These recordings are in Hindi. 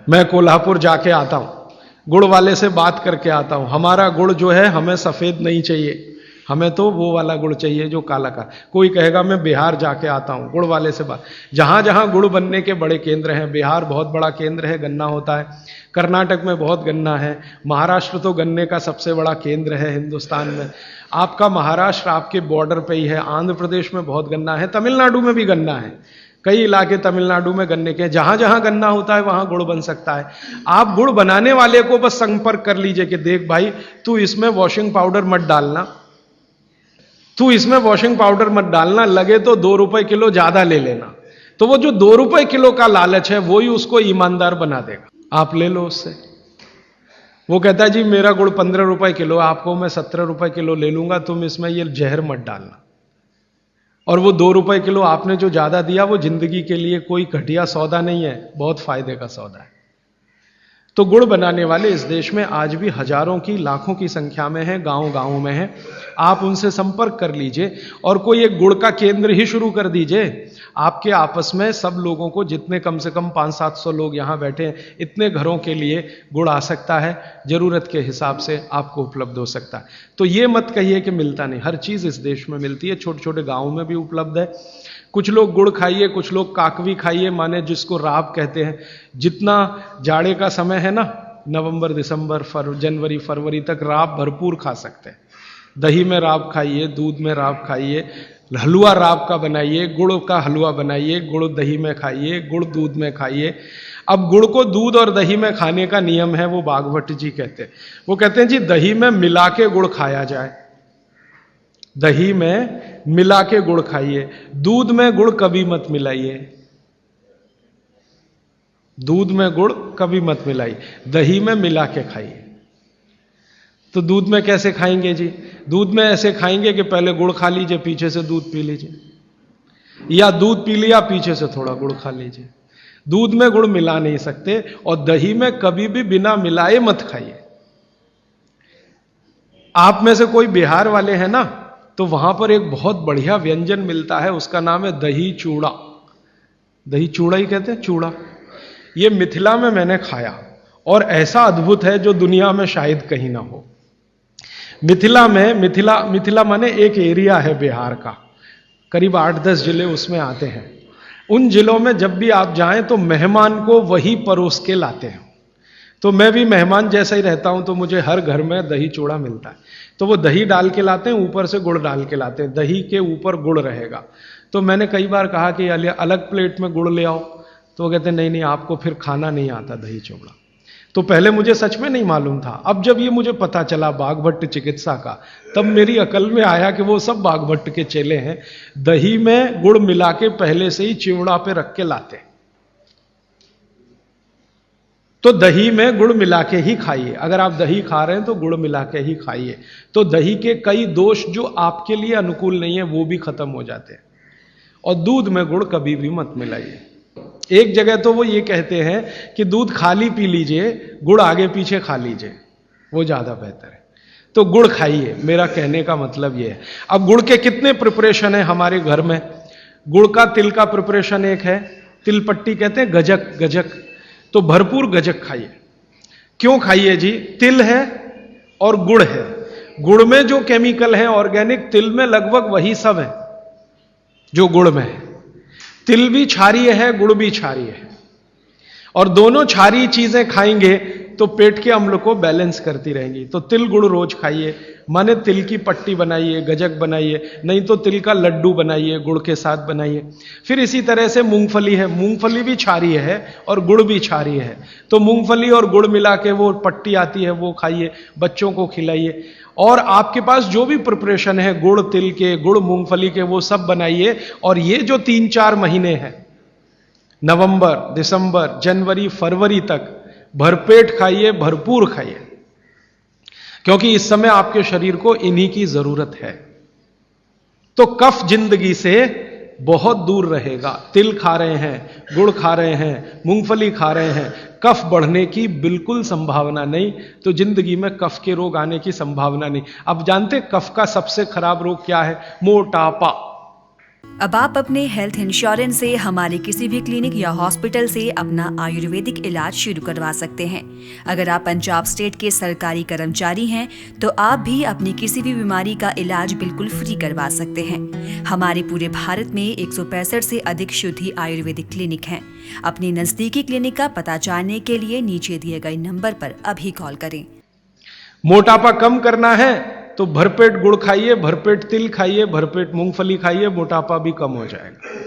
मैं कोल्हापुर जाके आता हूं, गुड़ वाले से बात करके आता हूं, हमारा गुड़ जो है हमें सफेद नहीं चाहिए, हमें तो वो वाला गुड़ चाहिए जो काला का। कोई कहेगा मैं बिहार जाके आता हूं, गुड़ वाले से बात। जहां जहां गुड़ बनने के बड़े केंद्र हैं, बिहार बहुत बड़ा केंद्र है, गन्ना होता है, कर्नाटक में बहुत गन्ना है, महाराष्ट्र तो गन्ने का सबसे बड़ा केंद्र है हिंदुस्तान में। आपका महाराष्ट्र आपके बॉर्डर पे ही है, आंध्र प्रदेश में बहुत गन्ना है, तमिलनाडु में भी गन्ना है, कई इलाके तमिलनाडु में गन्ने के। जहां जहां गन्ना होता है वहां गुड़ बन सकता है। आप गुड़ बनाने वाले को बस संपर्क कर लीजिए कि देख भाई, तू इसमें वॉशिंग पाउडर मत डालना, तू इसमें वॉशिंग पाउडर मत डालना, लगे तो 2 रुपए किलो ज्यादा ले लेना। तो वो जो 2 रुपए किलो का लालच है वो ही उसको ईमानदार बना देगा। आप ले लो उससे। वो कहता है जी मेरा गुड़ 15 रुपए किलो, आपको मैं 17 रुपए किलो ले लूंगा, तुम इसमें ये जहर मत डालना। और वो 2 रुपए किलो आपने जो ज्यादा दिया वो जिंदगी के लिए कोई घटिया सौदा नहीं है, बहुत फायदे का सौदा है। तो गुड़ बनाने वाले इस देश में आज भी हजारों की लाखों की संख्या में है, गांव गांव में है। आप उनसे संपर्क कर लीजिए और कोई एक गुड़ का केंद्र ही शुरू कर दीजिए। आपके आपस में सब लोगों को, जितने कम से कम 500-700 लोग यहां बैठे हैं, इतने घरों के लिए गुड़ आ सकता है, जरूरत के हिसाब से आपको उपलब्ध हो सकता है। तो ये मत कहिए कि मिलता नहीं, हर चीज इस देश में मिलती है, छोटे छोटे गांवों में भी उपलब्ध है। कुछ लोग गुड़ खाइए, कुछ लोग काकवी खाइए, माने जिसको राब कहते हैं। जितना जाड़े का समय है ना, नवंबर दिसंबर जनवरी फरवरी तक राब भरपूर खा सकते हैं। दही में राब खाइए, दूध में राब खाइए, हलवा राब का बनाइए, गुड़ का हलवा बनाइए, गुड़ दही में खाइए, गुड़ दूध में खाइए। अब गुड़ को दूध और दही में खाने का नियम है, वो बागभट्ट जी कहते हैं। वो कहते हैं जी दही में मिला के गुड़ खाया जाए, दही में मिला के गुड़ खाइए, दूध में गुड़ कभी मत मिलाइए, दूध में गुड़ कभी मत मिलाइए, दही में मिला के खाइए। तो दूध में कैसे खाएंगे जी? दूध में ऐसे खाएंगे कि पहले गुड़ खा लीजिए, पीछे से दूध पी लीजिए, या दूध पी लिया पीछे से थोड़ा गुड़ खा लीजिए। दूध में गुड़ मिला नहीं सकते, और दही में कभी भी बिना मिलाए मत खाइए। आप में से कोई बिहार वाले हैं ना, तो वहां पर एक बहुत बढ़िया व्यंजन मिलता है, उसका नाम है दही चूड़ा। दही चूड़ा ही कहते हैं, चूड़ा। ये मिथिला में मैंने खाया और ऐसा अद्भुत है जो दुनिया में शायद कहीं ना हो। मिथिला में, मिथिला माने एक एरिया है बिहार का, करीब 8-10 जिले उसमें आते हैं। उन जिलों में जब भी आप जाएं तो मेहमान को वही परोस के लाते हैं। तो मैं भी मेहमान जैसा ही रहता हूं, तो मुझे हर घर में दही चूड़ा मिलता है। तो वो दही डाल के लाते हैं, ऊपर से गुड़ डाल के लाते हैं, दही के ऊपर गुड़ रहेगा। तो मैंने कई बार कहा कि अलग प्लेट में गुड़ ले आओ, तो वो कहते नहीं नहीं, आपको फिर खाना नहीं आता दही चूड़ा। तो पहले मुझे सच में नहीं मालूम था। अब जब ये मुझे पता चला बागभट्ट चिकित्सा का, तब मेरी अकल में आया कि वो सब बागभट्ट के चेले हैं, दही में गुड़ मिला के पहले से ही चिवड़ा पे रख के लाते। तो दही में गुड़ मिला के ही खाइए। अगर आप दही खा रहे हैं तो गुड़ मिला के ही खाइए, तो दही के कई दोष जो आपके लिए अनुकूल नहीं है वो भी खत्म हो जाते हैं। और दूध में गुड़ कभी भी मत मिलाइए। एक जगह तो वो ये कहते हैं कि दूध खाली पी लीजिए, गुड़ आगे पीछे खा लीजिए, वो ज्यादा बेहतर है। तो गुड़ खाइए, मेरा कहने का मतलब ये है। अब गुड़ के कितने प्रिपरेशन है हमारे घर में? गुड़ का तिल का प्रिपरेशन एक है, तिल पट्टी कहते हैं, गजक, गजक। तो भरपूर गजक खाइए। क्यों खाइए जी? तिल है और गुड़ है। गुड़ में जो केमिकल है ऑर्गेनिक, तिल में लगभग वही सब है जो गुड़ में है। तिल भी क्षारीय है, गुड़ भी क्षारीय है, और दोनों क्षारीय चीजें खाएंगे तो पेट के अम्ल को बैलेंस करती रहेंगी। तो तिल गुड़ रोज खाइए, माने तिल की पट्टी बनाइए, गजक बनाइए, नहीं तो तिल का लड्डू बनाइए, गुड़ के साथ बनाइए। फिर इसी तरह से मूंगफली है, मूंगफली भी क्षारीय है और गुड़ भी क्षारीय है। तो मूंगफली और गुड़ मिला के वो पट्टी आती है, वो खाइए, बच्चों को खिलाइए। और आपके पास जो भी प्रिपरेशन है गुड़ तिल के, गुड़ मूंगफली के, वो सब बनाइए। और ये जो 3-4 महीने हैं, नवंबर, दिसंबर, जनवरी, फरवरी तक भरपेट खाइए, भरपूर खाइए, क्योंकि इस समय आपके शरीर को इन्हीं की जरूरत है। तो कफ जिंदगी से बहुत दूर रहेगा। तिल खा रहे हैं, गुड़ खा रहे हैं, मूंगफली खा रहे हैं, कफ बढ़ने की बिल्कुल संभावना नहीं, तो जिंदगी में कफ के रोग आने की संभावना नहीं। अब जानते कफ का सबसे खराब रोग क्या है? मोटापा। अब आप अपने हेल्थ इंश्योरेंस से हमारे किसी भी क्लिनिक या हॉस्पिटल से अपना आयुर्वेदिक इलाज शुरू करवा सकते हैं। अगर आप पंजाब स्टेट के सरकारी कर्मचारी हैं तो आप भी अपनी किसी भी बीमारी का इलाज बिल्कुल फ्री करवा सकते हैं। हमारे पूरे भारत में 165 से अधिक शुद्धि आयुर्वेदिक क्लिनिक हैं। अपनी नजदीकी क्लिनिक का पता जानने के लिए नीचे दिए गए नंबर पर अभी कॉल करें। मोटापा कम करना है तो भरपेट गुड़ खाइए, भरपेट तिल खाइए, भरपेट मूंगफली खाइए, मोटापा भी कम हो जाएगा।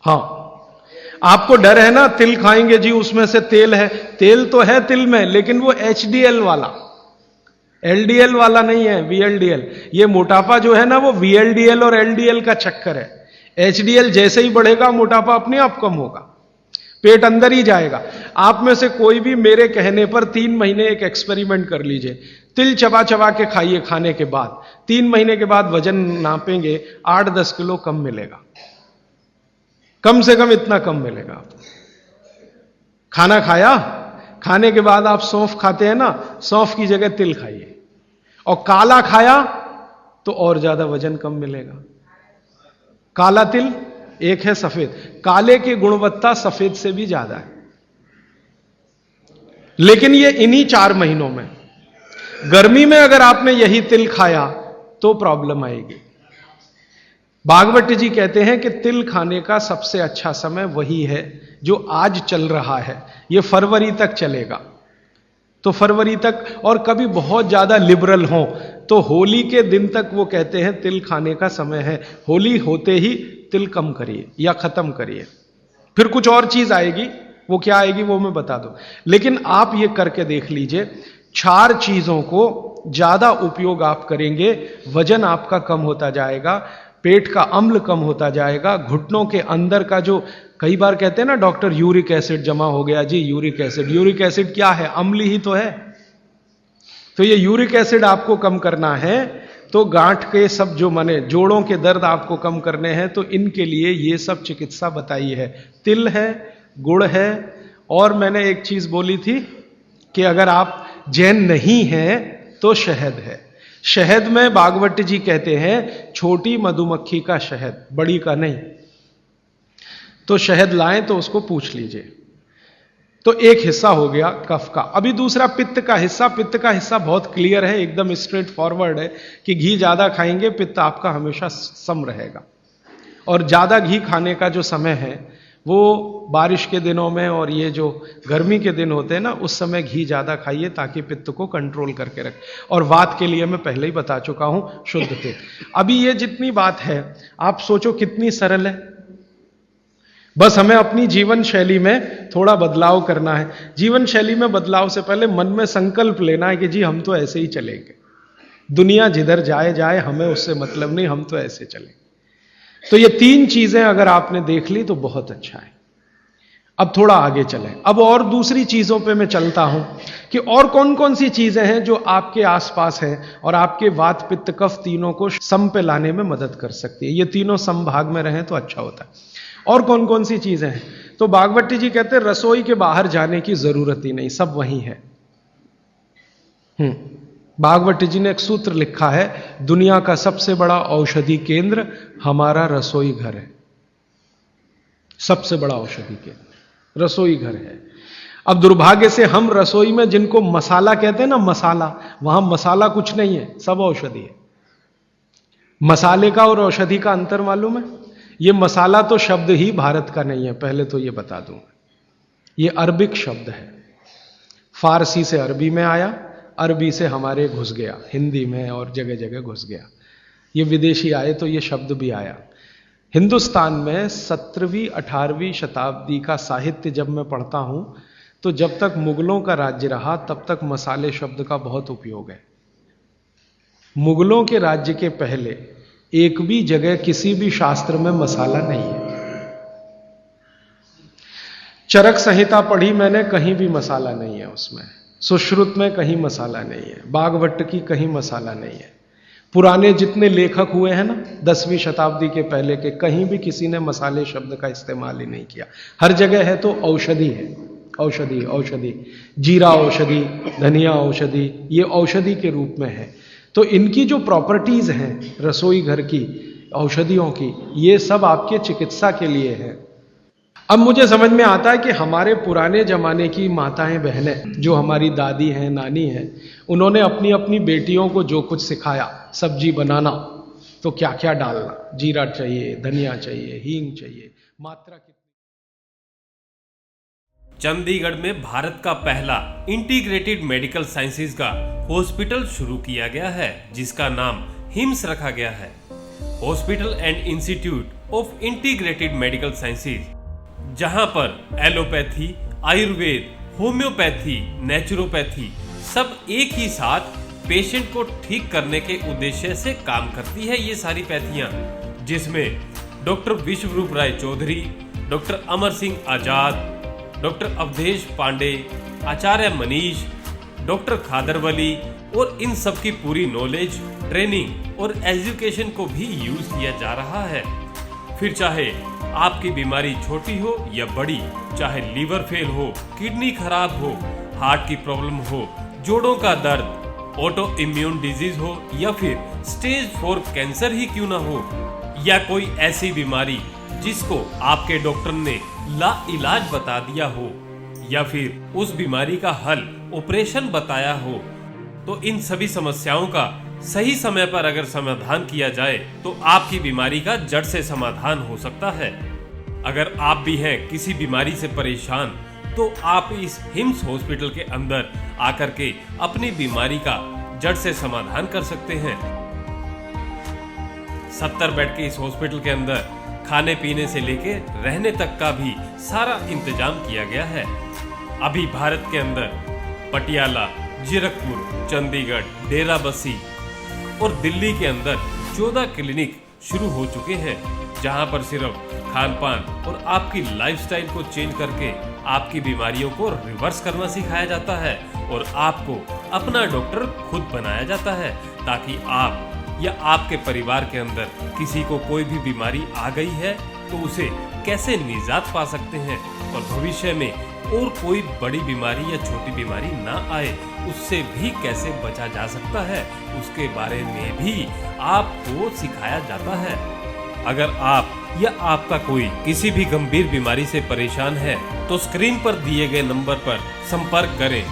हाँ, आपको डर है ना तिल खाएंगे जी उसमें से तेल है, तेल तो है तिल में लेकिन वो HDL वाला, LDL वाला नहीं है, VLDL। ये मोटापा जो है ना वो VLDL और LDL का चक्कर है। HDL जैसे ही बढ़ेगा मोटापा अपने आप कम होगा, पेट अंदर ही जाएगा। आप में से कोई भी मेरे कहने पर 3 महीने एक एक्सपेरिमेंट कर लीजिए, तिल चबा चबा के खाइए, खाने के बाद 3 महीने के बाद वजन नापेंगे 8-10 किलो कम मिलेगा, कम से कम इतना कम मिलेगा। खाना खाया, खाने के बाद आप सौंफ खाते हैं ना, सौंफ की जगह तिल खाइए, और काला खाया तो और ज्यादा वजन कम मिलेगा। काला तिल एक है सफेद, काले की गुणवत्ता सफेद से भी ज्यादा है, लेकिन ये इन्हीं 4 महीनों में। गर्मी में अगर आपने यही तिल खाया तो प्रॉब्लम आएगी। भागवत जी कहते हैं कि तिल खाने का सबसे अच्छा समय वही है जो आज चल रहा है, ये फरवरी तक चलेगा। तो फरवरी तक, और कभी बहुत ज्यादा लिबरल हो तो होली के दिन तक वो कहते हैं तिल खाने का समय है। होली होते ही तिल कम करिए या खत्म करिए, फिर कुछ और चीज आएगी, वो क्या आएगी वो मैं बता दूं। लेकिन आप ये करके देख लीजिए, 4 चीजों को ज्यादा उपयोग आप करेंगे, वजन आपका कम होता जाएगा, पेट का अम्ल कम होता जाएगा, घुटनों के अंदर का जो कई बार कहते हैं ना डॉक्टर यूरिक एसिड जमा हो गया जी, यूरिक एसिड। यूरिक एसिड क्या है? अम्ल ही तो है। तो ये यूरिक एसिड आपको कम करना है, तो गांठ के सब जो माने जोड़ों के दर्द आपको कम करने हैं, तो इनके लिए ये सब चिकित्सा बताई है। तिल है, गुड़ है, और मैंने एक चीज बोली थी कि अगर आप जैन नहीं हैं तो शहद है। शहद में भागवत जी कहते हैं छोटी मधुमक्खी का शहद, बड़ी का नहीं। तो शहद लाएं तो उसको पूछ लीजिए। तो एक हिस्सा हो गया कफ का। अभी दूसरा पित्त का हिस्सा। पित्त का हिस्सा बहुत क्लियर है, एकदम स्ट्रेट फॉरवर्ड है कि घी ज्यादा खाएंगे पित्त आपका हमेशा सम रहेगा। और ज्यादा घी खाने का जो समय है वो बारिश के दिनों में और ये जो गर्मी के दिन होते हैं ना, उस समय घी ज्यादा खाइए ताकि पित्त को कंट्रोल करके रखे। और वात के लिए मैं पहले ही बता चुका हूं, शुद्ध तेल। अभी ये जितनी बात है आप सोचो कितनी सरल है, बस हमें अपनी जीवन शैली में थोड़ा बदलाव करना है। जीवन शैली में बदलाव से पहले मन में संकल्प लेना है कि जी हम तो ऐसे ही चलेंगे, दुनिया जिधर जाए जाए हमें उससे मतलब नहीं, हम तो ऐसे चलेंगे। तो ये 3 चीजें अगर आपने देख ली तो बहुत अच्छा है। अब थोड़ा आगे चलें। अब और दूसरी चीजों पे मैं चलता हूं कि और कौन कौन सी चीजें हैं जो आपके आसपास हैं और आपके वात पित्त कफ तीनों को सम पे लाने में मदद कर सकती है। ये तीनों समभाग में रहें तो अच्छा होता है। और कौन कौन सी चीजें हैं? तो भागवत जी कहते हैं रसोई के बाहर जाने की जरूरत ही नहीं, सब वहीं है। भागवत जी ने एक सूत्र लिखा है, दुनिया का सबसे बड़ा औषधि केंद्र हमारा रसोई घर है। सबसे बड़ा औषधि केंद्र रसोई घर है। अब दुर्भाग्य से हम रसोई में जिनको मसाला कहते हैं ना, मसाला, वहां मसाला कुछ नहीं है, सब औषधि है। मसाले का और औषधि का अंतर मालूम है? ये मसाला तो शब्द ही भारत का नहीं है, पहले तो ये बता दूं। ये अरबिक शब्द है, फारसी से अरबी में आया, अरबी से हमारे घुस गया, हिंदी में और जगह जगह घुस गया। ये विदेशी आए तो ये शब्द भी आया। हिंदुस्तान में 17वीं 18वीं शताब्दी का साहित्य जब मैं पढ़ता हूं तो जब तक मुगलों का राज्य रहा तब तक मसाले शब्द का बहुत उपयोग है। मुगलों के राज्य के पहले एक भी जगह किसी भी शास्त्र में मसाला नहीं है। चरक संहिता पढ़ी मैंने, कहीं भी मसाला नहीं है उसमें। सुश्रुत में कहीं मसाला नहीं है, भागवत की कहीं मसाला नहीं है। पुराने जितने लेखक हुए हैं ना 10वीं शताब्दी के पहले के, कहीं भी किसी ने मसाले शब्द का इस्तेमाल ही नहीं किया। हर जगह है तो औषधि है, औषधि औषधि, जीरा औषधि, धनिया औषधि, ये औषधि के रूप में है। तो इनकी जो प्रॉपर्टीज हैं रसोई घर की, औषधियों की, ये सब आपके चिकित्सा के लिए है। अब मुझे समझ में आता है कि हमारे पुराने जमाने की माताएं बहनें, जो हमारी दादी हैं, नानी हैं, उन्होंने अपनी अपनी बेटियों को जो कुछ सिखाया, सब्जी बनाना तो क्या क्या डालना, जीरा चाहिए, धनिया चाहिए, हींग चाहिए, मात्रा कितनी। चंडीगढ़ में भारत का पहला इंटीग्रेटेड मेडिकल साइंसेज का हॉस्पिटल शुरू किया गया है, जिसका नाम हिम्स रखा गया है। Hospital and institute of integrated medical sciences, जहां पर एलोपैथी, आयुर्वेद, होम्योपैथी, नेचुरोपैथी सब एक ही साथ पेशेंट को ठीक करने के उद्देश्य से काम करती है। ये सारी पैथियां, जिसमें डॉक्टर विश्वरूप राय चौधरी, डॉक्टर अमर सिंह आजाद, डॉक्टर अवधेश पांडे, आचार्य मनीष, डॉक्टर खादरवली और इन सब की पूरी नॉलेज, ट्रेनिंग और एजुकेशन को भी यूज किया जा रहा है। फिर चाहे आपकी बीमारी छोटी हो या बड़ी, चाहे लीवर फेल हो, किडनी खराब हो, हार्ट की प्रॉब्लम हो, जोड़ों का दर्द, ऑटो इम्यून डिजीज हो या फिर स्टेज 4 कैंसर ही क्यों ना हो, या कोई ऐसी बीमारी जिसको आपके डॉक्टर ने लाइलाज बता दिया हो, या फिर उस बीमारी का हल ऑपरेशन बताया हो, तो इन सभी समस्याओं का सही समय पर अगर समाधान किया जाए तो आपकी बीमारी का जड़ से समाधान हो सकता है। अगर आप भी हैं किसी बीमारी से परेशान, तो आप इस हिम्स हॉस्पिटल के अंदर आकर के अपनी बीमारी का जड़ से समाधान कर सकते हैं। 70 बेड के इस हॉस्पिटल के अंदर खाने पीने से लेके रहने तक का भी सारा इंतजाम किया गया है। अभी भारत के अंदर पटियाला, जीरकपुर, चंडीगढ़, डेराबस्सी और दिल्ली के अंदर 14 क्लिनिक शुरू हो चुके हैं, जहां पर सिर्फ खान पान और आपकी लाइफस्टाइल को चेंज करके आपकी बीमारियों को रिवर्स करना सिखाया जाता है और आपको अपना डॉक्टर खुद बनाया जाता है, ताकि आप या आपके परिवार के अंदर किसी को कोई भी बीमारी आ गई है तो उसे कैसे निजात पा सकते हैं और भविष्य में और कोई बड़ी बीमारी या छोटी बीमारी ना आए, उससे भी कैसे बचा जा सकता है, उसके बारे में भी आपको सिखाया जाता है। अगर आप या आपका कोई किसी भी गंभीर बीमारी से परेशान है तो स्क्रीन पर दिए गए नंबर पर संपर्क करें